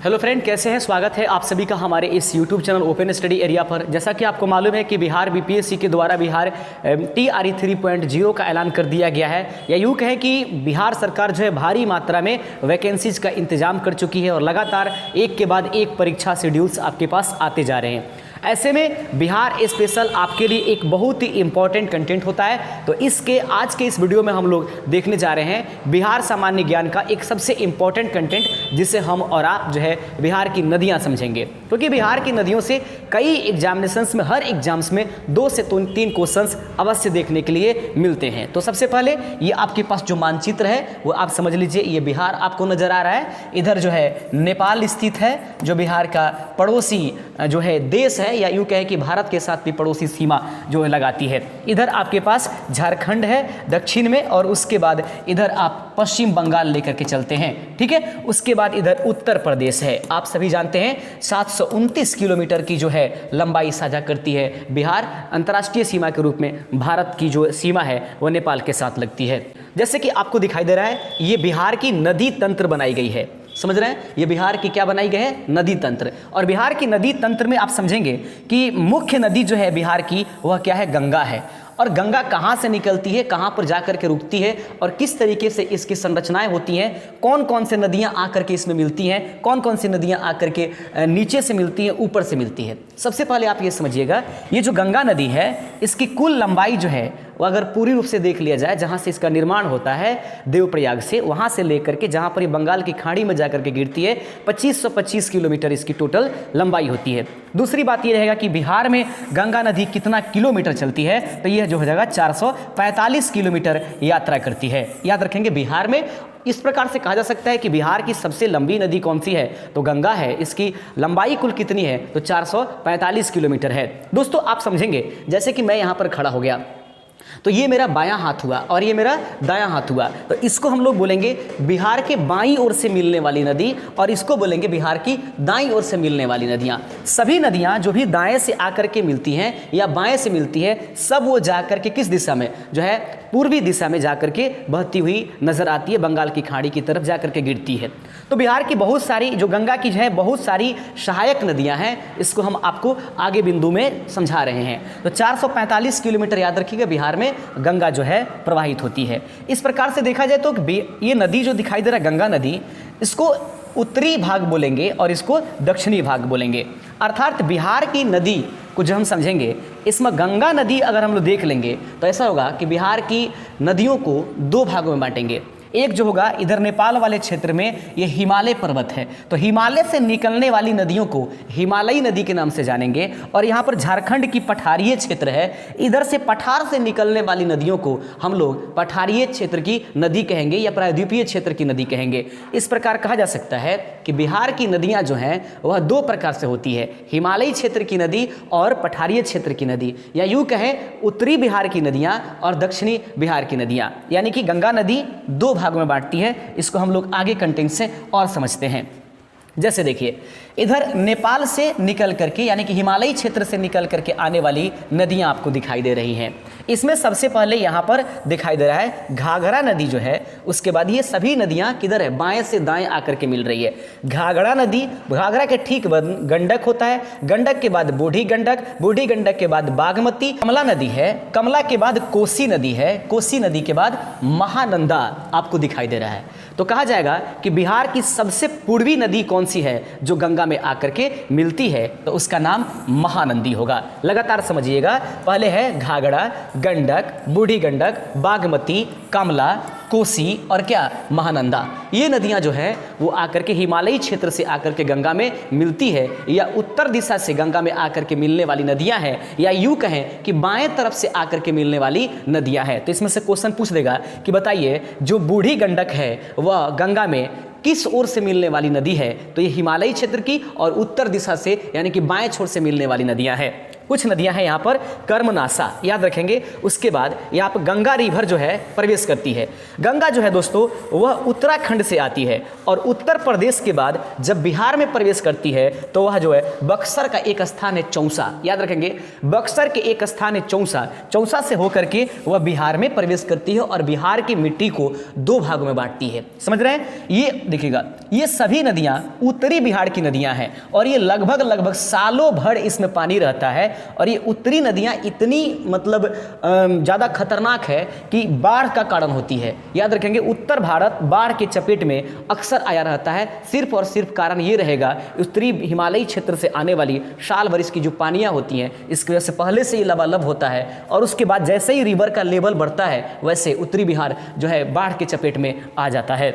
Hello friend, कैसे हैं? स्वागत है आप सभी का हमारे इस YouTube channel open study area पर। जैसा कि आपको मालूम है कि बिहार बीपीएससी के द्वारा बिहार TRE 3.0 का ऐलान कर दिया गया है, या यूँ कहें कि बिहार सरकार जो है भारी मात्रा में वैकेंसीज का इंतजाम कर चुकी है और लगातार एक के बाद एक परीक्षा शेड्यूल्स आपके पास आते जा रहे हैं। ऐसे में बिहार स्पेशल आपके लिए एक बहुत ही इंपॉर्टेंट कंटेंट होता है। तो आज के इस वीडियो में हम लोग देखने जा रहे हैं बिहार सामान्य ज्ञान का एक सबसे इंपॉर्टेंट कंटेंट, जिसे हम और आप जो है बिहार की नदियां समझेंगे। क्योंकि बिहार की नदियों से कई एग्जामिनेशंस में, हर एग्जाम्स में 2 से 3 क्वेश्चंस अवश्य देखने के लिए मिलते हैं। तो सबसे पहले ये आपके पास जो मानचित्र है वो आप समझ लीजिए। ये बिहार आपको नजर आ रहा है, इधर जो है नेपाल स्थित है, जो बिहार का पड़ोसी जो है देश है, या यूँ कहे कि भारत के साथ भी पड़ोसी सीमा जो लगाती है। इधर आपके पास झारखंड है दक्षिण में, और उसके बाद इधर आप पश्चिम बंगाल लेकर के चलते हैं, ठीक है। उसके बाद इधर उत्तर प्रदेश है। आप सभी जानते हैं 729 किलोमीटर की जो है लंबाई साझा करती है बिहार। अंतर्राष्ट्रीय सीमा के रूप में भारत की जो सीमा है वो नेपाल के साथ लगती है। जैसे कि आपको दिखाई दे रहा है, ये बिहार की नदी तंत्र बनाई गई है। समझ रहे हैं? ये बिहार की क्या बनाई गई है? नदी तंत्र। और बिहार की नदी तंत्र में आप समझेंगे कि मुख्य नदी जो है बिहार की वह क्या है? गंगा है। और गंगा कहाँ से निकलती है, कहाँ पर जाकर के रुकती है, और किस तरीके से इसकी संरचनाएं होती हैं, कौन कौन से नदियाँ आकर के इसमें मिलती हैं, कौन कौन सी नदियाँ आकर के नीचे से मिलती हैं, ऊपर से मिलती है। सबसे पहले आप ये समझिएगा, ये जो गंगा नदी है इसकी कुल लंबाई जो है वो अगर पूरी रूप से देख लिया जाए, जहाँ से इसका निर्माण होता है देवप्रयाग से, वहाँ से लेकर के जहाँ पर ये बंगाल की खाड़ी में जाकर के गिरती है, 2525 किलोमीटर इसकी टोटल लंबाई होती है। दूसरी बात ये रहेगा कि बिहार में गंगा नदी कितना किलोमीटर चलती है, तो यह जो हो जाएगा 445 किलोमीटर यात्रा करती है। याद रखेंगे, बिहार में इस प्रकार से कहा जा सकता है कि बिहार की सबसे लंबी नदी कौन सी है, तो गंगा है। इसकी लंबाई कुल कितनी है, तो 445 किलोमीटर है। दोस्तों आप समझेंगे, जैसे कि मैं यहाँ पर खड़ा हो गया, तो ये मेरा बायां हाथ हुआ और ये मेरा दायां हाथ हुआ, तो इसको हम लोग बोलेंगे बिहार के बाईं ओर से मिलने वाली नदी, और इसको बोलेंगे बिहार की दाईं ओर से मिलने वाली नदियां। सभी नदियां जो भी दाएं से आकर के मिलती हैं या बाएं से मिलती है, सब वो जाकर के किस दिशा में जो है, पूर्वी दिशा में जाकर के बहती हुई नजर आती है, बंगाल की खाड़ी की तरफ जाकर के गिरती है। तो बिहार की बहुत सारी जो गंगा की जो है बहुत सारी सहायक नदियां हैं, इसको हम आपको आगे बिंदु में समझा रहे हैं। तो 445 किलोमीटर याद रखिएगा बिहार में गंगा जो है प्रवाहित होती है। इस प्रकार से देखा जाए तो ये नदी जो दिखाई दे रहा है गंगा नदी, इसको उत्तरी भाग बोलेंगे और इसको दक्षिणी भाग बोलेंगे। अर्थात बिहार की नदी को जो हम समझेंगे, इसमें गंगा नदी अगर हम लोग देख लेंगे तो ऐसा होगा कि बिहार की नदियों को 2 भागों में बांटेंगे। एक जो होगा इधर नेपाल वाले क्षेत्र में ये हिमालय पर्वत है, तो हिमालय से निकलने वाली नदियों को हिमालयी नदी के नाम से जानेंगे। और यहाँ पर झारखंड की पठारीय क्षेत्र है, इधर से पठार से निकलने वाली नदियों को हम लोग पठारीय क्षेत्र की नदी कहेंगे या प्रायद्वीपीय क्षेत्र की नदी कहेंगे। इस प्रकार कहा जा सकता है कि बिहार की नदियाँ जो हैं वह 2 प्रकार से होती है, हिमालयी क्षेत्र की नदी और पठारीय क्षेत्र की नदी, या यूँ कहें उत्तरी बिहार की नदियाँ और दक्षिणी बिहार की नदियाँ। यानी कि गंगा नदी 2 भाग में बांटती है। इसको हम लोग आगे कंटेंट से और समझते हैं। जैसे देखिए, इधर नेपाल से निकल करके यानी कि हिमालयी क्षेत्र से निकल करके आने वाली नदियां आपको दिखाई दे रही हैं। इसमें सबसे पहले यहाँ पर दिखाई दे रहा है घाघरा नदी जो है, उसके बाद ये सभी नदियां किधर है, बाएं से दाएं आकर के मिल रही है। घाघरा नदी, घाघरा के ठीक बाद गंडक होता है, गंडक के बाद बूढ़ी गंडक, बूढ़ी गंडक के बाद बागमती, कमला नदी है, कमला के बाद कोसी नदी है, कोसी नदी के बाद महानंदा आपको दिखाई दे रहा है। तो कहा जाएगा कि बिहार की सबसे पूर्वी नदी कौन सी है जो गंगा में आकर के मिलती है, तो उसका नाम महानंदी होगा। लगातार समझिएगा, पहले है घाघरा, गंडक, बूढ़ी गंडक, बागमती, कमला, कोसी और क्या, महानंदा। ये नदियां जो है वो आकर के हिमालयी क्षेत्र से आकर के गंगा में मिलती है, या उत्तर दिशा से गंगा में आकर के मिलने वाली नदियां हैं, या यूं कहें कि बाएं तरफ से आकर के मिलने वाली नदियां हैं। तो इसमें से क्वेश्चन पूछ देगा कि बताइए जो बूढ़ी गंडक है वह गंगा में किस ओर से मिलने वाली नदी है, तो ये हिमालयी क्षेत्र की और उत्तर दिशा से यानी कि बाएं छोर से मिलने वाली नदियां हैं। कुछ नदियां हैं यहाँ पर कर्मनासा, याद रखेंगे। उसके बाद यहाँ पर गंगा रिवर जो है प्रवेश करती है। गंगा जो है दोस्तों वह उत्तराखंड से आती है और उत्तर प्रदेश के बाद जब बिहार में प्रवेश करती है तो वह जो है बक्सर का एक स्थान है चौसा, याद रखेंगे, बक्सर के एक स्थान है चौसा, चौसा से होकर के वह बिहार में प्रवेश करती है और बिहार की मिट्टी को दो भागों में बांटती है। समझ रहे हैं? ये देखिएगा, ये सभी नदियां उत्तरी बिहार की नदियां हैं और ये लगभग सालों भर इसमें पानी रहता है और ये उत्तरी नदियां इतनी मतलब ज़्यादा खतरनाक है कि बाढ़ का कारण होती है। याद रखेंगे, उत्तर भारत बाढ़ के चपेट में अक्सर आया रहता है, सिर्फ और सिर्फ कारण ये रहेगा उत्तरी हिमालयी क्षेत्र से आने वाली साल भर इसकी जो पानियाँ होती हैं इसकी वजह से पहले से ही लबालब होता है और उसके बाद जैसे ही रिवर का लेवल बढ़ता है वैसे उत्तरी बिहार जो है बाढ़ के चपेट में आ जाता है।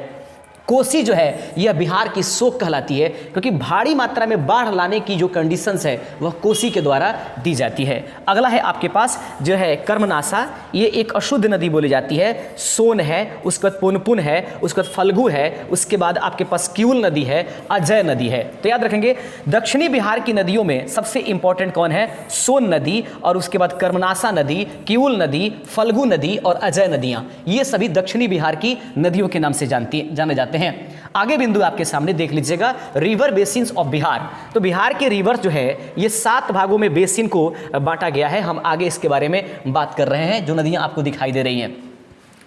कोसी जो है यह बिहार की शोक कहलाती है क्योंकि भारी मात्रा में बाढ़ लाने की जो कंडीशंस है वह कोसी के द्वारा दी जाती है। अगला है आपके पास जो है कर्मनासा, ये एक अशुद्ध नदी बोली जाती है। सोन है, उसके बाद पुनपुन है, उसके बाद फल्गु है, उसके बाद आपके पास किउल नदी है, अजय नदी है। तो याद रखेंगे दक्षिणी बिहार की नदियों में सबसे इंपॉर्टेंट कौन है? सोन नदी और उसके बाद कर्मनासा नदी, किउल नदी, फल्गु नदी और अजय नदियाँ, ये सभी दक्षिणी बिहार की नदियों के नाम से जाने जाते हैं। आगे बिंदु आपके सामने देख लीजिएगा, रिवर बेसिन्स ऑफ बिहार। तो बिहार के रिवर जो है ये 7 भागों में बेसिन को बांटा गया है। हम आगे इसके बारे में बात कर रहे हैं, जो नदियां आपको दिखाई दे रही हैं।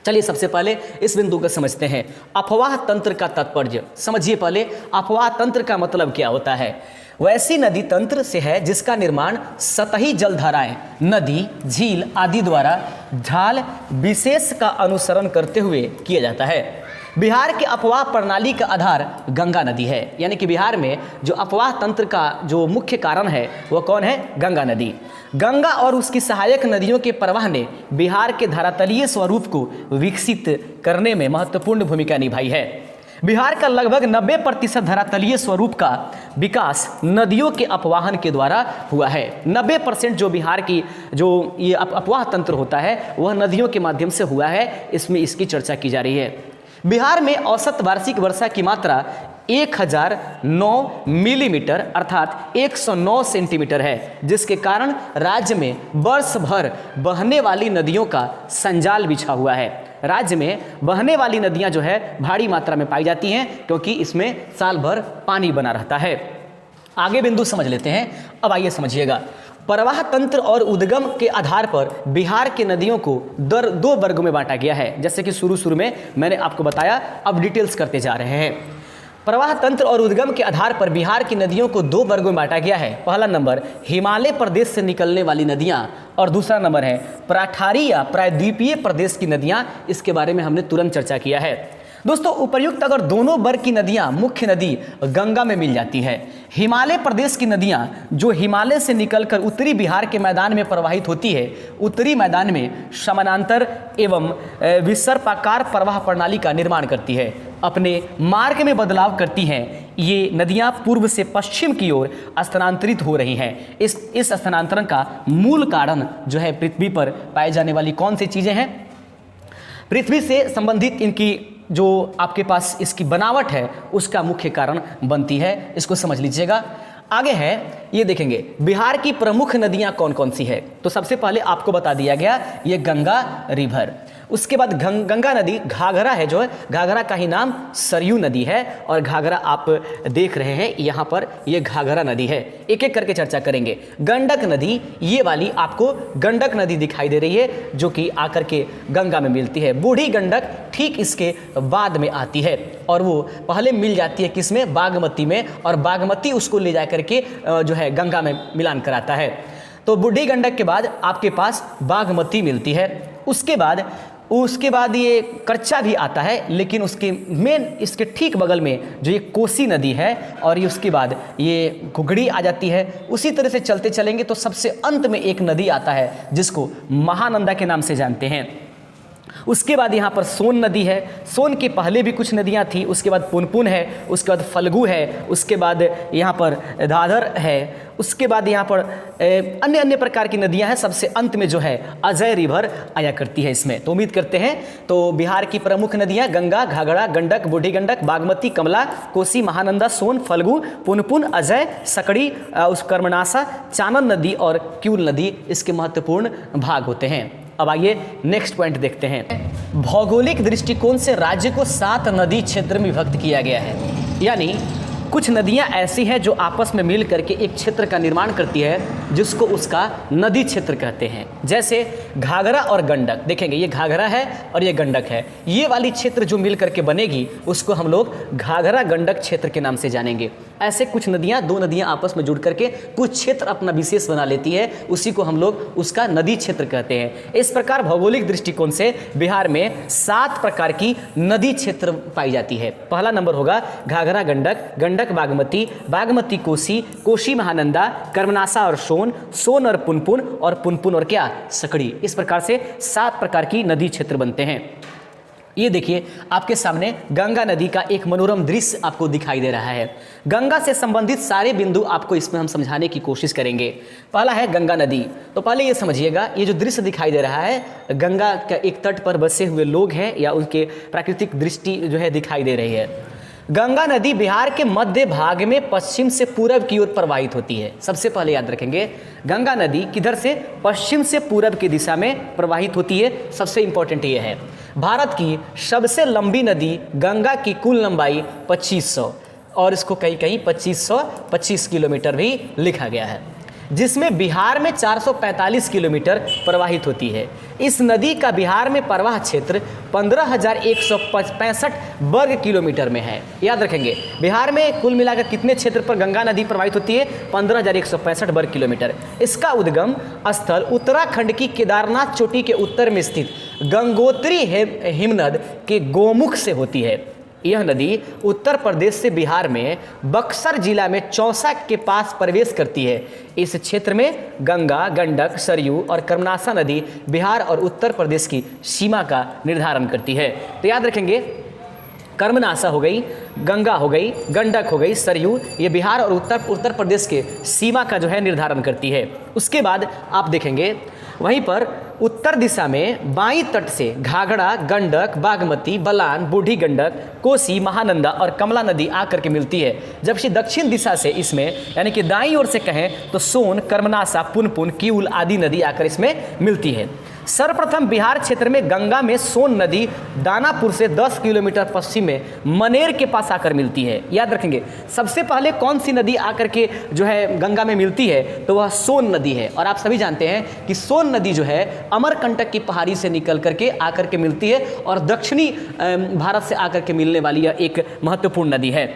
चलिए सबसे पहले इस बिंदु को समझते हैं, अफवाह तंत्र का तात्पर्य समझिए। पहले अफवाह तंत्र का मतलब क्या होता है? वैसी नदी तंत्र से है जिसका निर्माण सतही जलधाराएं, नदी, झील आदि द्वारा ढाल विशेष का अनुसरण करते हुए किया जाता है। बिहार के अफवाह प्रणाली का आधार गंगा नदी है, यानी कि बिहार में जो अफवाह तंत्र का जो मुख्य कारण है वह कौन है? गंगा नदी। गंगा और उसकी सहायक नदियों के प्रवाह ने बिहार के धरातलीय स्वरूप को विकसित करने में महत्वपूर्ण भूमिका निभाई है। बिहार का लगभग 90% धरातलीय स्वरूप का विकास नदियों के अपवाहन के द्वारा हुआ है। 90% जो बिहार की जो ये अपवाह तंत्र होता है वह नदियों के माध्यम से हुआ है, इसमें इसकी चर्चा की जा रही है। बिहार में औसत वार्षिक वर्षा की मात्रा 1009 मिलीमीटर अर्थात 109 सेंटीमीटर है, जिसके कारण राज्य में वर्ष भर बहने वाली नदियों का संजाल बिछा हुआ है। राज्य में बहने वाली नदियां जो है भारी मात्रा में पाई जाती हैं क्योंकि इसमें साल भर पानी बना रहता है। आगे बिंदु समझ लेते हैं। अब आइए समझिएगा, प्रवाह तंत्र और उद्गम के आधार पर बिहार के नदियों को 2 वर्गों में बांटा गया है। जैसे कि शुरू में मैंने आपको बताया, अब डिटेल्स करते जा रहे हैं। प्रवाह तंत्र और उद्गम के आधार पर बिहार की नदियों को 2 वर्गों में बांटा गया है। पहला नंबर हिमालय प्रदेश से निकलने वाली नदियां और दूसरा नंबर है पठारी या प्रायद्वीपीय प्रदेश की नदियां। इसके बारे में हमने तुरंत चर्चा किया है। दोस्तों उपर्युक्त अगर दोनों वर्ग की नदियां मुख्य नदी गंगा में मिल जाती है। हिमालय प्रदेश की नदियां जो हिमालय से निकलकर उत्तरी बिहार के मैदान में प्रवाहित होती है, उत्तरी मैदान में समानांतर एवं विसर्पाकार प्रवाह प्रणाली का निर्माण करती है, अपने मार्ग में बदलाव करती हैं। ये नदियां पूर्व से पश्चिम की ओर स्थानांतरित हो रही हैं। इस स्थानांतरण का मूल कारण जो है पृथ्वी पर पाई जाने वाली कौन सी चीज़ें हैं? पृथ्वी से संबंधित इनकी जो आपके पास इसकी बनावट है उसका मुख्य कारण बनती है। इसको समझ लीजिएगा। आगे है ये देखेंगे बिहार की प्रमुख नदियां कौन कौन सी है। तो सबसे पहले आपको बता दिया गया ये गंगा रिवर। उसके बाद गंगा नदी, घाघरा है जो है, घाघरा का ही नाम सरयू नदी है और घाघरा आप देख रहे हैं यहाँ पर, ये घाघरा नदी है। एक एक करके चर्चा करेंगे। गंडक नदी, ये वाली आपको गंडक नदी दिखाई दे रही है जो कि आकर के गंगा में मिलती है। बूढ़ी गंडक ठीक इसके बाद में आती है और वो पहले मिल जाती है किसमें? बागमती में, और बागमती उसको ले जा करके जो है गंगा में मिलान कराता है। तो बूढ़ी गंडक के बाद आपके पास बागमती मिलती है। उसके बाद ये करचा भी आता है, लेकिन उसके मेन इसके ठीक बगल में जो ये कोसी नदी है और ये उसके बाद ये घुघड़ी आ जाती है। उसी तरह से चलते चलेंगे तो सबसे अंत में एक नदी आता है जिसको महानंदा के नाम से जानते हैं। उसके बाद यहाँ पर सोन नदी है, सोन के पहले भी कुछ नदियाँ थी, उसके बाद पुनपुन है, उसके बाद फल्गु है, उसके बाद यहाँ पर दादर है, उसके बाद यहाँ पर अन्य अन्य प्रकार की नदियाँ हैं। सबसे अंत में जो है अजय रिवर आया करती है इसमें। तो उम्मीद करते हैं तो बिहार की प्रमुख नदियाँ गंगा, घाघरा, गंडक, बूढ़ी गंडक, बागमती, कमला, कोसी, महानंदा, सोन, फल्गु, पुनपुन, अजय, सकड़ी, उस कर्मनासा, चानन नदी और क्यूल नदी इसके महत्वपूर्ण भाग होते हैं। अब आइए नेक्स्ट पॉइंट देखते हैं। भौगोलिक दृष्टिकोण से राज्य को 7 नदी क्षेत्र में विभक्त किया गया है, यानी कुछ नदियां ऐसी हैं जो आपस में मिल करके एक क्षेत्र का निर्माण करती है जिसको उसका नदी क्षेत्र कहते हैं। जैसे घाघरा और गंडक, देखेंगे ये घाघरा है और ये गंडक है, ये वाली क्षेत्र जो मिल करके बनेगी उसको हम लोग घाघरा गंडक क्षेत्र के नाम से जानेंगे। ऐसे कुछ नदियां, 2 नदियां आपस में जुड़ करके कुछ क्षेत्र अपना विशेष बना लेती है, उसी को हम लोग उसका नदी क्षेत्र कहते हैं। इस प्रकार भौगोलिक दृष्टिकोण से बिहार में 7 प्रकार की नदी क्षेत्र पाई जाती है। पहला नंबर होगा घाघरा गंडक, गंडक बागमती, बागमती कोसी, कोसी महानंदा, कर्मनासा और सोन, सोन और पुनपुन और क्या सकड़ी। इस प्रकार से 7 प्रकार की नदी क्षेत्र बनते हैं। ये देखिए आपके सामने गंगा नदी का एक मनोरम दृश्य आपको दिखाई दे रहा है। गंगा से संबंधित सारे बिंदु आपको इसमें हम समझाने की कोशिश करेंगे। पहला है गंगा नदी। तो पहले ये समझिएगा, ये जो दृश्य दिखाई दे रहा है गंगा का एक तट पर बसे हुए लोग हैं या उनके प्राकृतिक दृष्टि जो है दिखाई दे रही है। गंगा नदी बिहार के मध्य भाग में पश्चिम से पूरब की ओर प्रवाहित होती है। सबसे पहले याद रखेंगे गंगा नदी किधर से, पश्चिम से पूरब की दिशा में प्रवाहित होती है। सबसे इंपॉर्टेंट ये है, भारत की सबसे लंबी नदी गंगा की कुल लंबाई 2500 और इसको कहीं कहीं 2525 किलोमीटर भी लिखा गया है, जिसमें बिहार में 445 किलोमीटर प्रवाहित होती है। इस नदी का बिहार में प्रवाह क्षेत्र 15,165 वर्ग किलोमीटर में है। याद रखेंगे बिहार में कुल मिलाकर कितने क्षेत्र पर गंगा नदी प्रवाहित होती है, 15,165 वर्ग किलोमीटर। इसका उद्गम स्थल उत्तराखंड की केदारनाथ चोटी के उत्तर में स्थित गंगोत्री हिमनद के गोमुख से होती है। यह नदी उत्तर प्रदेश से बिहार में बक्सर जिला में चौसा के पास प्रवेश करती है। इस क्षेत्र में गंगा, गंडक, सरयू और कर्मनासा नदी बिहार और उत्तर प्रदेश की सीमा का निर्धारण करती है। तो याद रखेंगे कर्मनासा हो गई, गंगा हो गई, गंडक हो गई, सरयू, ये बिहार और उत्तर प्रदेश के सीमा का जो है निर्धारण करती है। उसके बाद आप देखेंगे वहीं पर उत्तर दिशा में बाईं तट से घाघरा, गंडक, बागमती, बलान, बूढ़ी गंडक, कोसी, महानंदा और कमला नदी आकर के मिलती है। जबकि दक्षिण दिशा से इसमें यानी कि दाईं ओर से कहें तो सोन, कर्मनासा, पुनपुन, क्यूल आदि नदी आकर इसमें मिलती है। सर्वप्रथम बिहार क्षेत्र में गंगा में सोन नदी दानापुर से 10 किलोमीटर पश्चिम में मनेर के पास आकर मिलती है। याद रखेंगे सबसे पहले कौन सी नदी आकर के जो है गंगा में मिलती है, तो वह सोन नदी है। और आप सभी जानते हैं कि सोन नदी जो है अमरकंटक की पहाड़ी से निकल करके आकर के मिलती है और दक्षिणी भारत से आकर के मिलने वाली यह एक महत्वपूर्ण नदी है।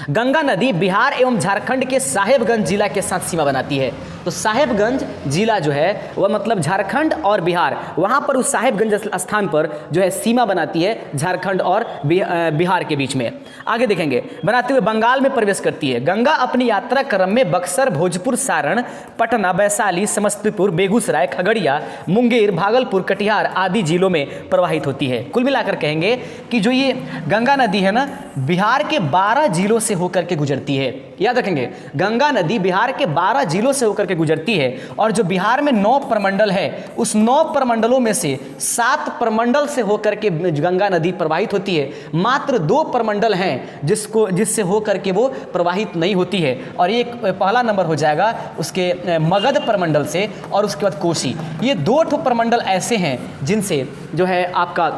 गंगा नदी बिहार एवं झारखंड के साहेबगंज जिला के साथ सीमा बनाती है। तो साहेबगंज जिला जो है वह मतलब झारखंड और बिहार, वहाँ पर उस साहेबगंज स्थान पर जो है सीमा बनाती है झारखंड और बिहार के बीच में। आगे देखेंगे बनाते हुए बंगाल में प्रवेश करती है। गंगा अपनी यात्रा क्रम में बक्सर, भोजपुर, सारण, पटना, वैशाली, समस्तीपुर, बेगूसराय, खगड़िया, मुंगेर, भागलपुर, कटिहार आदि जिलों में प्रवाहित होती है। कुल मिलाकर कहेंगे कि जो ये गंगा नदी है ना, बिहार के 12 जिलों से होकर के गुजरती है। याद रखेंगे गंगा नदी बिहार के 12 जिलों से होकर के गुजरती है और जो बिहार में 9 प्रमंडल है, उस 9 प्रमंडलों में से 7 प्रमंडल से होकर के गंगा नदी प्रवाहित होती है। मात्र 2 प्रमंडल हैं जिससे होकर के वो प्रवाहित नहीं होती है, और एक पहला नंबर हो जाएगा उसके मगध प्रमंडल से और उसके बाद कोसी। ये 2 प्रमंडल ऐसे हैं जिनसे जो है आपका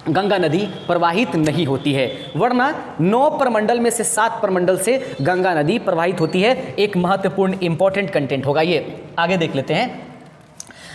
गंगा नदी प्रवाहित नहीं होती है, वरना 9 प्रमंडल में से 7 प्रमंडल से गंगा नदी प्रवाहित होती है। एक महत्वपूर्ण इंपॉर्टेंट कंटेंट होगा ये। आगे देख लेते हैं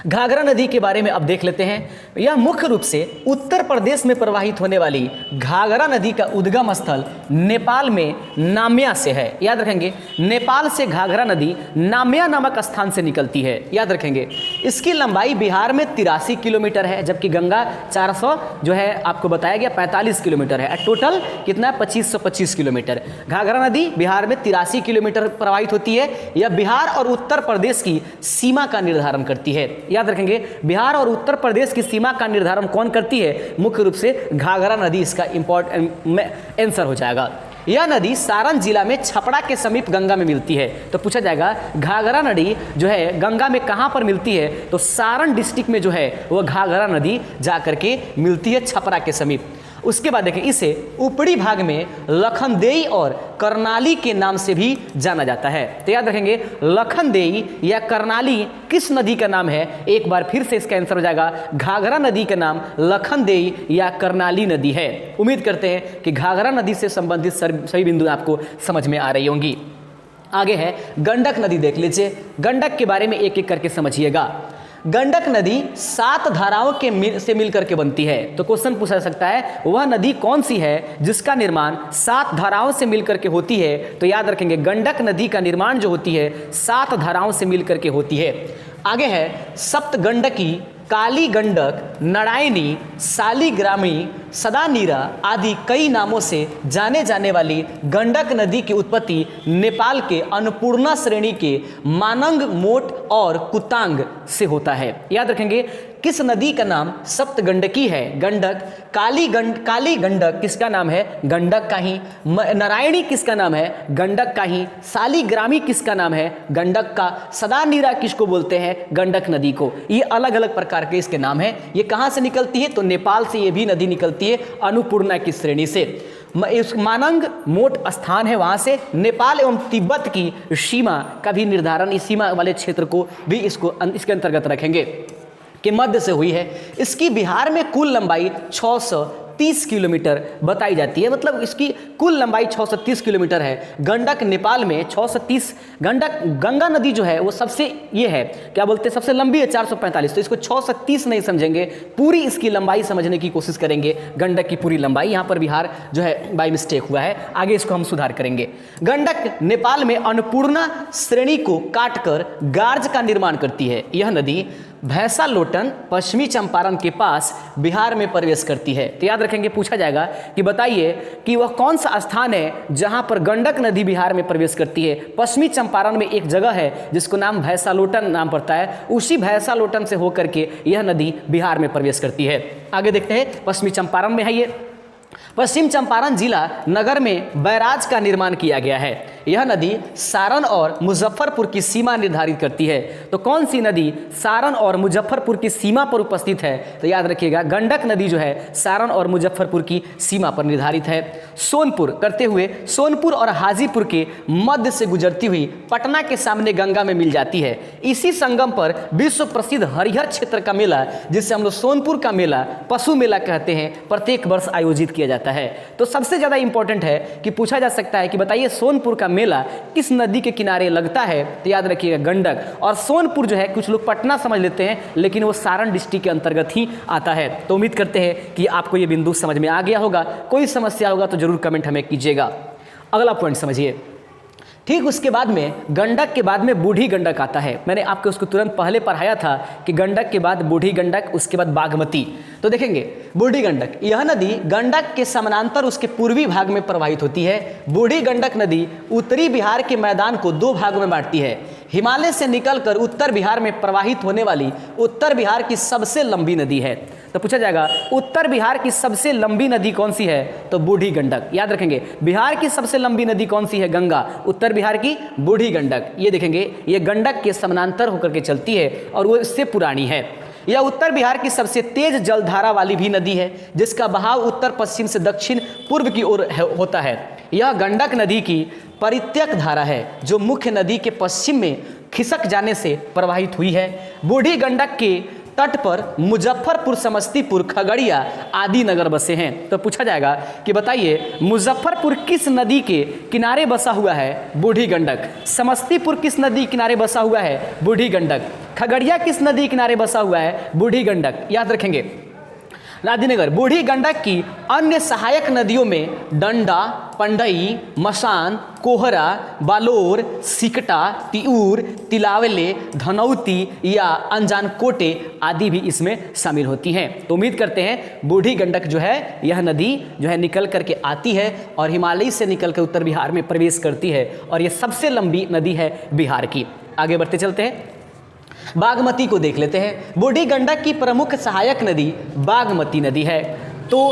घाघरा नदी के बारे में। अब देख लेते हैं यह मुख्य रूप से उत्तर प्रदेश में प्रवाहित होने वाली घाघरा नदी का उद्गम स्थल नेपाल में नाम्या से है। याद रखेंगे नेपाल से घाघरा नदी नाम्या नामक स्थान से निकलती है। याद रखेंगे इसकी लंबाई बिहार में 83 किलोमीटर है, जबकि गंगा 400 जो है आपको बताया गया 45 किलोमीटर है। टोटल कितना 2525 किलोमीटर। घाघरा नदी बिहार में 83 किलोमीटर प्रवाहित होती है। यह बिहार और उत्तर प्रदेश की सीमा का निर्धारण करती है। याद रखेंगे, बिहार और उत्तर प्रदेश की सीमा का निर्धारण कौन करती है? मुख्य रूप से घाघरा नदी इसका इंपॉर्टेंट आंसर हो जाएगा। यह नदी सारण जिला में छपरा के समीप गंगा में मिलती है। तो पूछा जाएगा घाघरा नदी जो है गंगा में कहाँ पर मिलती है? तो सारण डिस्ट्रिक्ट में जो है वह घाघरा नदी जा करके मिलती है छपरा के समीप। उसके बाद देखें, इसे ऊपरी भाग में लखनदेई और करनाली के नाम से भी जाना जाता है। तो याद रखेंगे, लखनदेई या करनाली किस नदी का नाम है? एक बार फिर से इसका आंसर हो जाएगा घाघरा नदी का नाम लखनदेई या करनाली नदी है। उम्मीद करते हैं कि घाघरा नदी से संबंधित सभी बिंदु आपको समझ में आ रही होंगी। आगे है गंडक नदी, देख लीजिए। गंडक के बारे में एक एक करके समझिएगा। गंडक नदी 7 धाराओं से मिलकर के बनती है। तो क्वेश्चन पूछा जा सकता है वह नदी कौन सी है जिसका निर्माण 7 धाराओं से मिलकर के होती है? तो याद रखेंगे गंडक नदी का निर्माण जो होती है 7 धाराओं से मिलकर के होती है। आगे है सप्तगंडकी, काली गंडक, नारायणी, सालीग्रामी, सदानीरा आदि कई नामों से जाने जाने वाली गंडक नदी की उत्पत्ति नेपाल के अन्नपूर्णा श्रेणी के मानंग, मोट और कुतांग से होता है। याद रखेंगे किस नदी का नाम सप्तगंडकी है? गंडक। काली गंडक किसका नाम है? गंडक का ही। नारायणी किसका नाम है? गंडक का ही। सालीग्रामी किसका नाम है? गंडक का। सदानीरा किसको बोलते हैं? गंडक नदी को। ये अलग अलग प्रकार के इसके नाम हैं। ये कहाँ से निकलती है? तो नेपाल से ये भी नदी निकलती है अन्नपूर्णा की श्रेणी से। इस मानंग मोट स्थान है, वहाँ से नेपाल एवं तिब्बत की सीमा का भी निर्धारण, इस सीमा वाले क्षेत्र को भी इसके अंतर्गत रखेंगे कि मध्य से हुई है। इसकी बिहार में कुल लंबाई 630 किलोमीटर बताई जाती है, मतलब इसकी कुल लंबाई 630 किलोमीटर है। गंडक नेपाल में 630, गंगा नदी जो है वो सबसे ये है, क्या बोलते हैं, सबसे लंबी है 445। तो इसको 630 नहीं समझेंगे, पूरी इसकी लंबाई समझने की कोशिश करेंगे। गंडक की पूरी लंबाई, यहाँ पर बिहार जो है बाई मिस्टेक हुआ है, आगे इसको हम सुधार करेंगे। गंडक नेपाल में अन्नपूर्णा श्रेणी को काटकर गार्ज का निर्माण करती है। यह नदी भैंसालोटन पश्चिमी चंपारण के पास बिहार में प्रवेश करती है। तो याद रखेंगे, पूछा जाएगा कि बताइए कि वह कौन सा स्थान है जहां पर गंडक नदी बिहार में प्रवेश करती है? पश्चिमी चंपारण में एक जगह है जिसको नाम भैंसालोटन नाम पड़ता है, उसी भैंसालोटन से होकर के यह नदी बिहार में प्रवेश करती है। आगे देखते हैं, पश्चिमी चंपारण में है ये। पश्चिम चंपारण जिला नगर में बैराज का निर्माण किया गया है। यह नदी सारण और मुजफ्फरपुर की सीमा निर्धारित करती है। तो कौन सी नदी सारण और मुजफ्फरपुर की सीमा पर उपस्थित है? तो याद रखिएगा गंडक नदी जो है सारण और मुजफ्फरपुर की सीमा पर निर्धारित है। सोनपुर करते हुए सोनपुर और हाजीपुर के मध्य से गुजरती हुई पटना के सामने गंगा में मिल जाती है। इसी संगम पर विश्व प्रसिद्ध हरिहर क्षेत्र का मेला, जिसे हम लोग सोनपुर का मेला, पशु मेला कहते हैं, प्रत्येक वर्ष आयोजित किया जाता है। तो सबसे ज्यादा इंपॉर्टेंट है कि पूछा जा सकता है कि बताइए सोनपुर का मेला किस नदी के किनारे लगता है? तो याद रखिएगा गंडक। और सोनपुर जो है कुछ लोग पटना समझ लेते हैं, लेकिन वो सारण डिस्ट्रिक्ट के अंतर्गत ही आता है। तो उम्मीद करते हैं कि आपको ये बिंदु समझ में आ गया होगा। कोई समस्या होगा तो जरूर कमेंट हमें कीजिएगा। अगला पॉइंट समझिए। ठीक उसके बाद में गंडक के बाद में बूढ़ी गंडक आता है। मैंने आपको उसको तुरंत पहले पढ़ाया था कि गंडक के बाद बूढ़ी गंडक, उसके बाद बागमती। तो देखेंगे बूढ़ी गंडक, यह नदी गंडक के समानांतर उसके पूर्वी भाग में प्रवाहित होती है। बूढ़ी गंडक नदी उत्तरी बिहार के मैदान को 2 भागों में बांटती है। हिमालय से निकलकर उत्तर बिहार में प्रवाहित होने वाली उत्तर बिहार की सबसे लंबी नदी है। तो पूछा जाएगा उत्तर बिहार की सबसे लंबी नदी कौन सी है? तो बूढ़ी गंडक। याद रखेंगे बिहार की सबसे लंबी नदी कौन सी है? गंगा। उत्तर बिहार की बूढ़ी गंडक। ये देखेंगे ये गंडक के समानांतर होकर के चलती है और वो इससे पुरानी है। यह उत्तर बिहार की सबसे तेज जलधारा वाली भी नदी है, जिसका बहाव उत्तर पश्चिम से दक्षिण पूर्व की ओर होता है। यह गंडक नदी की परित्यक धारा है, जो मुख्य नदी के पश्चिम में खिसक जाने से प्रवाहित हुई है। बूढ़ी गंडक के तट पर मुजफ्फरपुर, समस्तीपुर, खगड़िया आदि नगर बसे हैं। तो पूछा जाएगा कि बताइए मुजफ्फरपुर किस नदी के किनारे बसा हुआ है? बूढ़ी गंडक। समस्तीपुर किस नदी किनारे बसा हुआ है? बूढ़ी गंडक। खगड़िया किस नदी किनारे बसा हुआ है? बूढ़ी गंडक। याद रखेंगे राधीनगर। बूढ़ी गंडक की अन्य सहायक नदियों में डंडा, पंडई, मसान, कोहरा, बालोर, सिकटा, तिऊर, तिलावले, धनौती या अनजानकोटे आदि भी इसमें शामिल होती हैं। तो उम्मीद करते हैं बूढ़ी गंडक जो है यह नदी जो है निकल करके आती है और हिमालय से निकल कर उत्तर बिहार में प्रवेश करती है और यह सबसे लंबी नदी है बिहार की। आगे बढ़ते चलते हैं। बागमती को देख लेते हैं। बूढ़ी गंडक की प्रमुख सहायक नदी बागमती नदी है। तो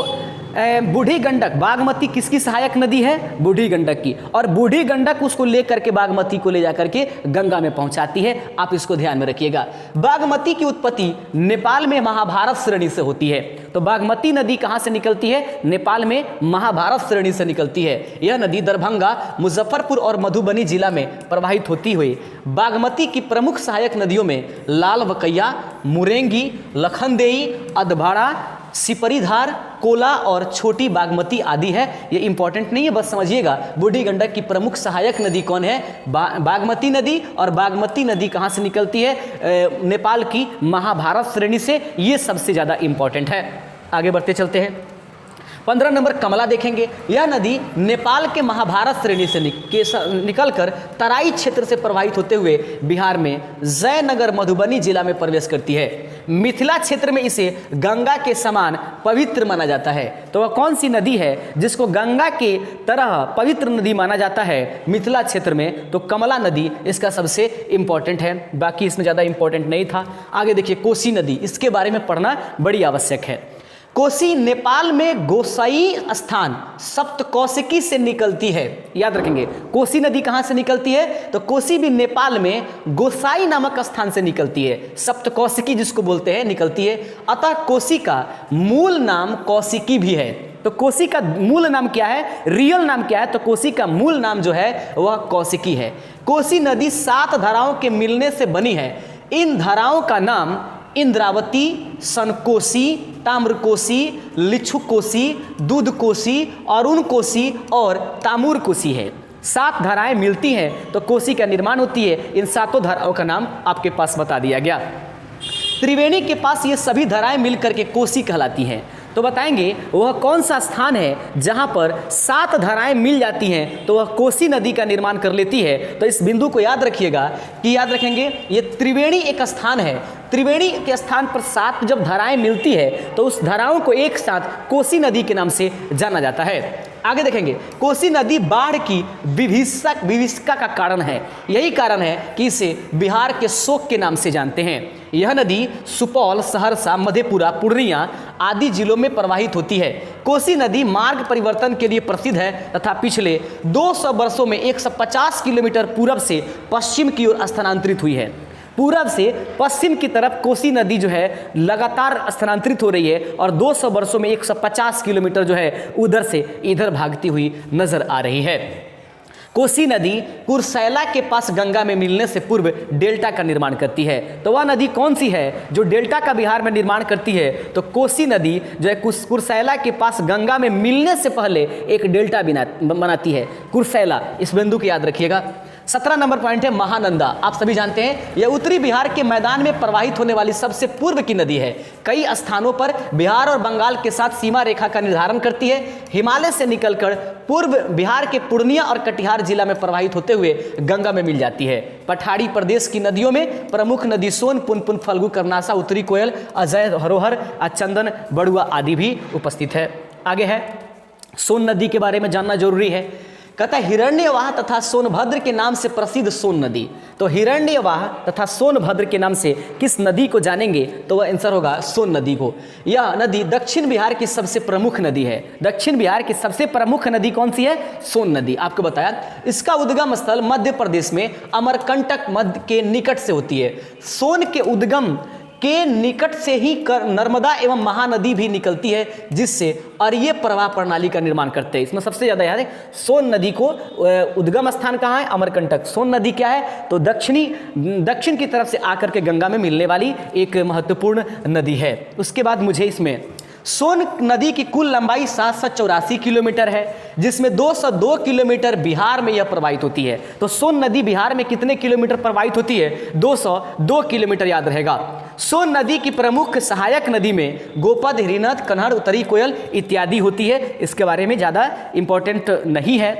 बूढ़ी गंडक, बागमती किसकी सहायक नदी है? बूढ़ी गंडक की। और बूढ़ी गंडक उसको लेकर के बागमती को ले जाकर के गंगा में पहुंचाती है। आप इसको ध्यान में रखिएगा। बागमती की उत्पत्ति नेपाल में महाभारत श्रेणी से होती है। तो बागमती नदी कहां से निकलती है? नेपाल में महाभारत श्रेणी से निकलती है। यह नदी दरभंगा, मुजफ्फरपुर और मधुबनी जिला में प्रवाहित होती हुई बागमती की प्रमुख सहायक नदियों में लालबकैया, मुरेंगी, लखनदेई, अधवाड़ा, सिपरीधार, कोला और छोटी बागमती आदि है। ये इंपॉर्टेंट नहीं है, बस समझिएगा। बूढ़ी गंडक की प्रमुख सहायक नदी कौन है? बागमती नदी। और बागमती नदी कहाँ से निकलती है? नेपाल की महाभारत श्रेणी से। ये सबसे ज़्यादा इंपॉर्टेंट है। आगे बढ़ते चलते हैं। 15 नंबर कमला देखेंगे। यह नदी नेपाल के महाभारत श्रेणी से निकलकर तराई क्षेत्र से प्रवाहित होते हुए बिहार में जयनगर, मधुबनी जिला में प्रवेश करती है। मिथिला क्षेत्र में इसे गंगा के समान पवित्र माना जाता है। तो वह कौन सी नदी है जिसको गंगा के तरह पवित्र नदी माना जाता है मिथिला क्षेत्र में? तो कमला नदी इसका सबसे इंपॉर्टेंट है। बाकी इसमें ज़्यादा इंपॉर्टेंट नहीं था। आगे देखिए कोसी नदी, इसके बारे में पढ़ना बड़ी आवश्यक है। कोसी नेपाल में गोसाई स्थान सप्तकौशिकी से निकलती है। याद रखेंगे, कोसी नदी कहाँ से निकलती है? तो कोसी भी नेपाल में गोसाई नामक स्थान से निकलती है। सप्तकौशिकी जिसको बोलते हैं, निकलती है। अतः कोसी का मूल नाम कौशिकी भी है। तो कोसी का मूल नाम क्या है? रियल नाम क्या है? तो कोसी का मूल नाम जो है वह कौशिकी है। कोसी नदी 7 धाराओं के मिलने से बनी है। इन धाराओं का नाम इंद्रावती, सनकोसी, ताम्रकोसी, लिच्छुकोसी, दूधकोसी, अरुणकोसी और ताम्रकोसी है। 7 धाराएं मिलती हैं तो कोसी का निर्माण होती है। इन 7 धाराओं का नाम आपके पास बता दिया गया। त्रिवेणी के पास ये सभी धाराएं मिलकर के कोसी कहलाती हैं। तो बताएंगे वह कौन सा स्थान है जहां पर 7 धाराएं मिल जाती हैं तो वह कोसी नदी का निर्माण कर लेती है। तो इस बिंदु को याद रखिएगा कि याद रखेंगे ये त्रिवेणी एक स्थान है। त्रिवेणी के स्थान पर 7 जब धाराएं मिलती है तो उस धाराओं को एक साथ कोसी नदी के नाम से जाना जाता है। आगे देखेंगे, कोसी नदी बाढ़ की विभीषिका का कारण है। यही कारण है कि इसे बिहार के शोक के नाम से जानते हैं। यह नदी सुपौल, सहरसा, मधेपुरा, पूर्णिया आदि जिलों में प्रवाहित होती है। कोसी नदी मार्ग परिवर्तन के लिए प्रसिद्ध है तथा पिछले 200 वर्षों में 150 किलोमीटर पूर्व से पश्चिम की ओर स्थानांतरित हुई है। पूरब से पश्चिम की तरफ कोसी नदी जो है लगातार स्थानांतरित हो रही है और 200 वर्षों में 150 किलोमीटर जो है उधर से इधर भागती हुई नजर आ रही है। कोसी नदी कुर्सेला के पास गंगा में मिलने से पूर्व डेल्टा का निर्माण करती है। तो वह नदी कौन सी है जो डेल्टा का बिहार में निर्माण करती है? तो कोसी नदी जो है कुर्सेला के पास गंगा में मिलने से पहले एक डेल्टा बनाती है, कुर्सेला। इस बिंदु को याद रखिएगा। 17 नंबर पॉइंट है महानंदा। आप सभी जानते हैं यह उत्तरी बिहार के मैदान में प्रवाहित होने वाली सबसे पूर्व की नदी है। कई स्थानों पर बिहार और बंगाल के साथ सीमा रेखा का निर्धारण करती है। हिमालय से निकलकर पूर्व बिहार के पूर्णिया और कटिहार जिला में प्रवाहित होते हुए गंगा में मिल जाती है। पठारी प्रदेश की नदियों में प्रमुख नदी सोन, पुनपुन, फल्गु, करनासा, उत्तरी कोयल, अजय, हरोहर, चंदन, बड़ुआ आदि भी उपस्थित है। आगे है, सोन नदी के बारे में जानना जरूरी है। कहता है हिरण्यवाह तथा सोनभद्र के नाम से प्रसिद्ध सोन नदी। तो हिरण्यवाह तथा सोनभद्र के नाम से किस नदी को जानेंगे? तो वह आंसर होगा सोन नदी को। यह नदी दक्षिण बिहार की सबसे प्रमुख नदी है। दक्षिण बिहार की सबसे प्रमुख नदी कौन सी है? सोन नदी। आपको बताया इसका उद्गम स्थल मध्य प्रदेश में अमरकंटक मध्य के निकट से होती है। सोन के उद्गम के निकट से ही नर्मदा एवं महानदी भी निकलती है जिससे अरीय प्रवाह प्रणाली का निर्माण करते हैं। इसमें सबसे ज्यादा याद है सोन नदी को उद्गम स्थान कहाँ है? अमरकंटक। सोन नदी क्या है? तो दक्षिण की तरफ से आकर के गंगा में मिलने वाली एक महत्वपूर्ण नदी है। उसके बाद मुझे इसमें सोन नदी की कुल लंबाई 784 किलोमीटर है जिसमें 202 किलोमीटर बिहार में यह प्रवाहित होती है। तो सोन नदी बिहार में कितने किलोमीटर प्रवाहित होती है? 202 किलोमीटर याद रहेगा। सोन नदी की प्रमुख सहायक नदी में गोपद, हिरीनद, कन्हड़, उत्तरी कोयल इत्यादि होती है। इसके बारे में ज़्यादा इंपॉर्टेंट नहीं है।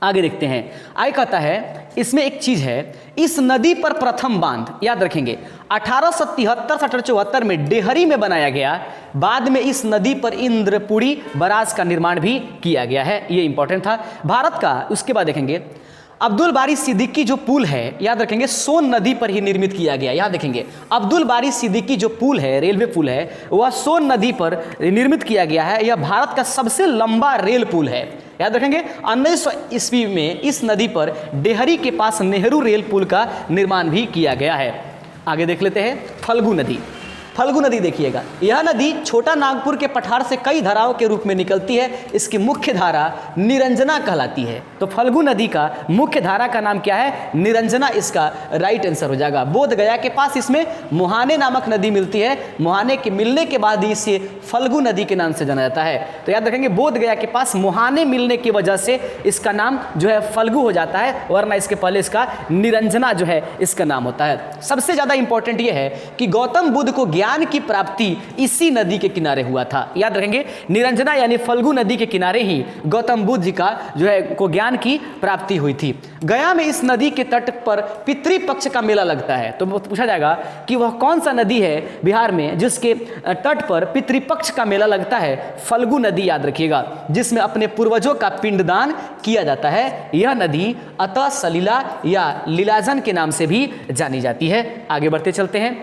आगे देखते हैं। आगे कहता है इसमें एक चीज है, इस नदी पर प्रथम बांध याद रखेंगे 1873-74 में डेहरी में बनाया गया। बाद में इस नदी पर इंद्रपुरी बराज का निर्माण भी किया गया है। ये इंपॉर्टेंट था भारत का। उसके बाद देखेंगे अब्दुल बारी सिद्दीकी जो पुल है, याद रखेंगे, सोन नदी पर ही निर्मित किया गया। याद रखेंगे, अब्दुल बारी सिद्दीकी जो पुल है, रेलवे पुल है, वह सोन नदी पर निर्मित किया गया है। यह भारत का सबसे लंबा रेल पुल है। याद रखेंगे, 1900 ईस्वी में इस नदी पर डेहरी के पास नेहरू रेल पुल का निर्माण भी किया गया है। आगे देख लेते हैं फल्गु नदी। फल्गु नदी देखिएगा, यह नदी छोटा नागपुर के पठार से कई धाराओं के रूप में निकलती है। इसकी मुख्य धारा निरंजना कहलाती है। तो फल्गु नदी का मुख्य धारा का नाम क्या है? निरंजना इसका राइट आंसर हो जाएगा। बोध गया के पास इसमें मुहाने नामक नदी मिलती है। मुहाने के मिलने के बाद ही इसे फल्गु नदी के नाम से जाना जाता है। तो याद रखेंगे, बोध गया के पास मुहाने मिलने की वजह से इसका नाम जो है फल्गु हो जाता है, वरना इसके पहले इसका निरंजना जो है इसका नाम होता है। सबसे ज़्यादा इंपॉर्टेंट ये है कि गौतम बुद्ध को ज्ञान की प्राप्ति इसी नदी के किनारे हुआ था। याद रखेंगे, निरंजना यानी फल्गु नदी के किनारे ही गौतम बुद्ध जी का जो है को ज्ञान की प्राप्ति हुई थी। गया में इस नदी के तट पर पितृपक्ष का मेला लगता है। तो पूछा जाएगा कि वह कौन सा नदी है बिहार में जिसके तट पर पितृपक्ष का मेला लगता है? फल्गु नदी याद रखिएगा, जिसमें अपने पूर्वजों का पिंडदान किया जाता है। यह नदी अतः सलीला या लीलाजन के नाम से भी जानी जाती है। आगे बढ़ते चलते हैं,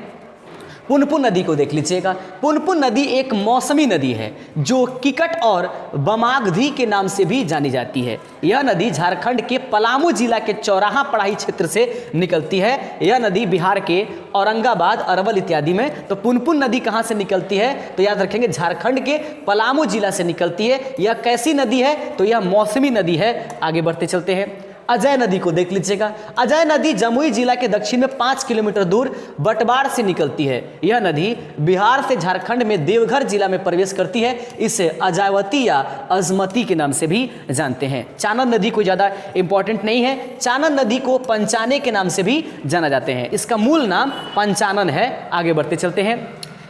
पुनपुन नदी को देख लीजिएगा। पुनपुन नदी एक मौसमी नदी है जो किकट और बमागधी के नाम से भी जानी जाती है। यह नदी झारखंड के पलामू जिला के चौराहा पढ़ाई क्षेत्र से निकलती है। यह नदी बिहार के औरंगाबाद, अरवल इत्यादि में। तो पुनपुन नदी कहाँ से निकलती है? तो याद रखेंगे, झारखंड के पलामू जिला से निकलती है। यह कैसी नदी है? तो यह मौसमी नदी है। आगे बढ़ते चलते हैं, अजय नदी को देख लीजिएगा। अजय नदी जमुई जिला के दक्षिण में 5 किलोमीटर दूर बटवार से निकलती है। यह नदी बिहार से झारखंड में देवघर जिला में प्रवेश करती है। इसे अजावती या अजमती के नाम से भी जानते हैं। चानन नदी कोई ज़्यादा इंपॉर्टेंट नहीं है। चानन नदी को पंचाने के नाम से भी जाना जाते हैं। इसका मूल नाम पंचानन है। आगे बढ़ते चलते हैं,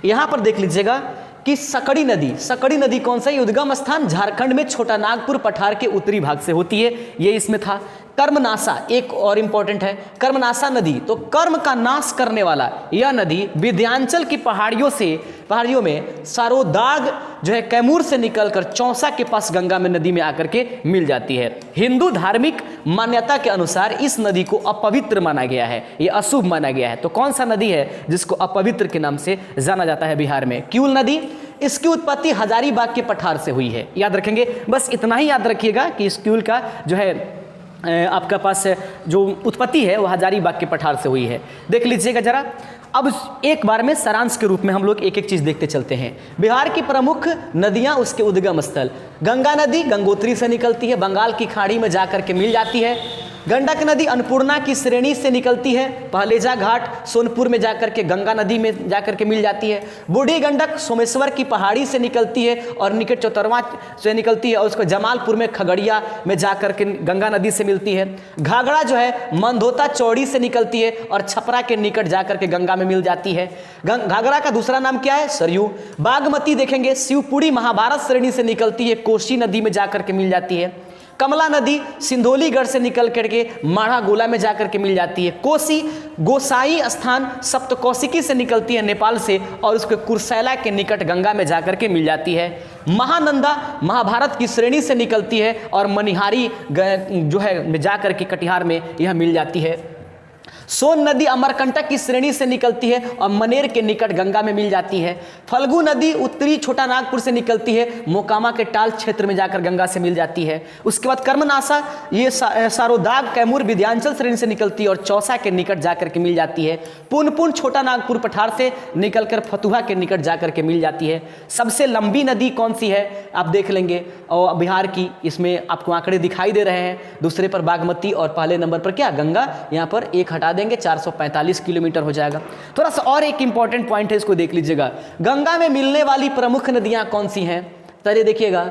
यहाँ पर देख लीजिएगा कि सकड़ी नदी कौन सा? उद्गम स्थान झारखंड में छोटा नागपुर पठार के उत्तरी भाग से होती है। ये इसमें था। कर्मनाशा एक और इंपॉर्टेंट है, कर्मनाशा नदी। तो कर्म का नाश करने वाला यह नदी विंध्याचल की पहाड़ियों में सारोदाग जो है कैमूर से निकलकर चौसा के पास गंगा में नदी में आकर के मिल जाती है। हिंदू धार्मिक मान्यता के अनुसार इस नदी को अपवित्र माना गया है, ये अशुभ माना गया है। तो कौन सा नदी है जिसको अपवित्र के नाम से जाना जाता है बिहार में? किउल नदी। इसकी उत्पत्ति हजारीबाग के पठार से हुई है। याद रखेंगे, बस इतना ही याद रखिएगा कि इस किउल का जो है आपका पास जो उत्पत्ति है वो हजारीबाग के पठार से हुई है। देख लीजिएगा जरा। अब एक बार में सारांश के रूप में हम लोग एक एक चीज़ देखते चलते हैं। बिहार की प्रमुख नदियां, उसके उद्गम स्थल। गंगा नदी गंगोत्री से निकलती है, बंगाल की खाड़ी में जाकर के मिल जाती है। गंडक नदी अन्नपूर्णा की श्रेणी से निकलती है, पहलेजा घाट सोनपुर में जाकर के गंगा नदी में जाकर के मिल जाती है। बूढ़ी गंडक सोमेश्वर की पहाड़ी से निकलती है और निकट चौतरवा से निकलती है और उसको जमालपुर में खगड़िया में जाकर के गंगा नदी से मिलती है। घाघरा जो है मंदोता चौड़ी से निकलती है और छपरा के निकट जाकर के गंगा में मिल जाती है। घाघरा का दूसरा नाम क्या है? सरयू। बागमती देखेंगे शिवपुरी महाभारत श्रेणी से निकलती है, कोसी नदी में जाकर के मिल जाती है। कमला नदी सिंधोलीगढ़ से निकल करके माढ़ा गोला में जाकर के मिल जाती है। कोसी गोसाई स्थान सप्तकोशिकी से निकलती है नेपाल से और उसके कुर्सेला के निकट गंगा में जाकर के मिल जाती है। महानंदा महाभारत की श्रेणी से निकलती है और मनिहारी जो है जाकर के कटिहार में यह मिल जाती है। सोन नदी अमरकंटक की श्रेणी से निकलती है और मनेर के निकट गंगा में मिल जाती है। फल्गु नदी उत्तरी छोटा नागपुर से निकलती है, मोकामा के टाल क्षेत्र में जाकर गंगा से मिल जाती है। उसके बाद कर्मनाशा ये सारोदाग कैमूर विंध्याचल श्रेणी से निकलती है और चौसा के निकट जाकर के मिल जाती है। पुनपुन छोटा नागपुर पठार से निकलकर फतुहा के निकट जाकर के मिल जाती है। सबसे लंबी नदी कौन सी है आप देख लेंगे, और बिहार की इसमें आपको आंकड़े दिखाई दे रहे हैं। दूसरे पर बागमती और पहले नंबर पर क्या? गंगा। यहाँ पर एक हटा देंगे, 445 किलोमीटर हो जाएगा। थोड़ा सा और एक इंपॉर्टेंट पॉइंट है, इसको देख लीजिएगा। गंगा में मिलने वाली प्रमुख नदियां कौन सी हैं? चलिए देखिएगा।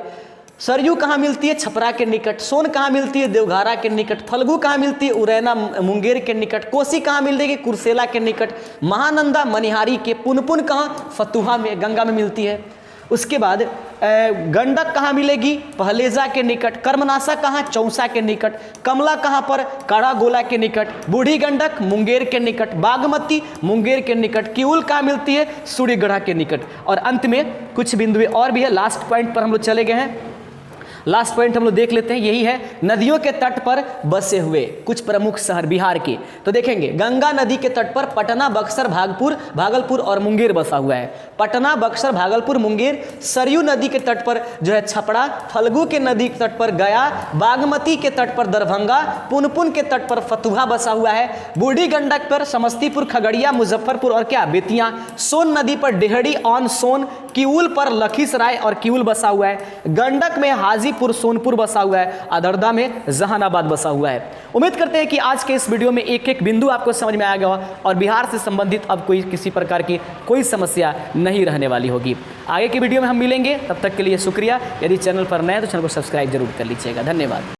सरयू कहाँ मिलती है? छपरा के निकट। सोन कहाँ मिलती है? देवघारा के निकट। फल्गु कहाँ मिलती है? उरैना मुंगेर के निकट। कोसी कहाँ मिलेगी? कुर्सेला के निकट। महानंदा मनिहारी के। पुनपुन कहाँ? फतुहा में गंगा में मिलती है। उसके बाद गंडक कहाँ मिलेगी? पहलेजा के निकट। कर्मनाशा कहाँ? चौसा के निकट। कमला कहाँ पर? काढ़ा गोला के निकट। बूढ़ी गंडक मुंगेर के निकट। बागमती मुंगेर के निकट। किउल कहाँ मिलती है? सूर्यगढ़ा के निकट। और अंत में कुछ बिंदु और भी है, लास्ट पॉइंट पर हम लोग चले गए हैं। लास्ट पॉइंट हम लोग देख लेते हैं, यही है नदियों के तट पर बसे हुए कुछ प्रमुख शहर बिहार के। तो देखेंगे गंगा नदी के तट पर पटना, बक्सर, भागलपुर और मुंगेर बसा हुआ है। पटना, बक्सर, भागलपुर, मुंगेर। सरयू नदी के तट पर जो है छपरा, फल्गु के नदी के तट पर गया, बागमती के तट पर दरभंगा, पुनपुन के तट पर फतुहा बसा हुआ है। बूढ़ी गंडक पर समस्तीपुर, खगड़िया, मुजफ्फरपुर और क्या बेतियां। सोन नदी पर डेहरी ऑन सोन, किऊल पर लखीसराय और किऊल बसा हुआ है। गंडक में हाजीपुर, सोनपुर बसा हुआ है। अदरदा में जहानाबाद बसा हुआ है। उम्मीद करते हैं कि आज के इस वीडियो में एक एक बिंदु आपको समझ में आ गया और बिहार से संबंधित अब कोई किसी प्रकार की कोई समस्या नहीं रहने वाली होगी। आगे की वीडियो में हम मिलेंगे, तब तक के लिए शुक्रिया। यदि चैनल पर नए हैं तो चैनल को सब्सक्राइब जरूर कर लीजिएगा। धन्यवाद।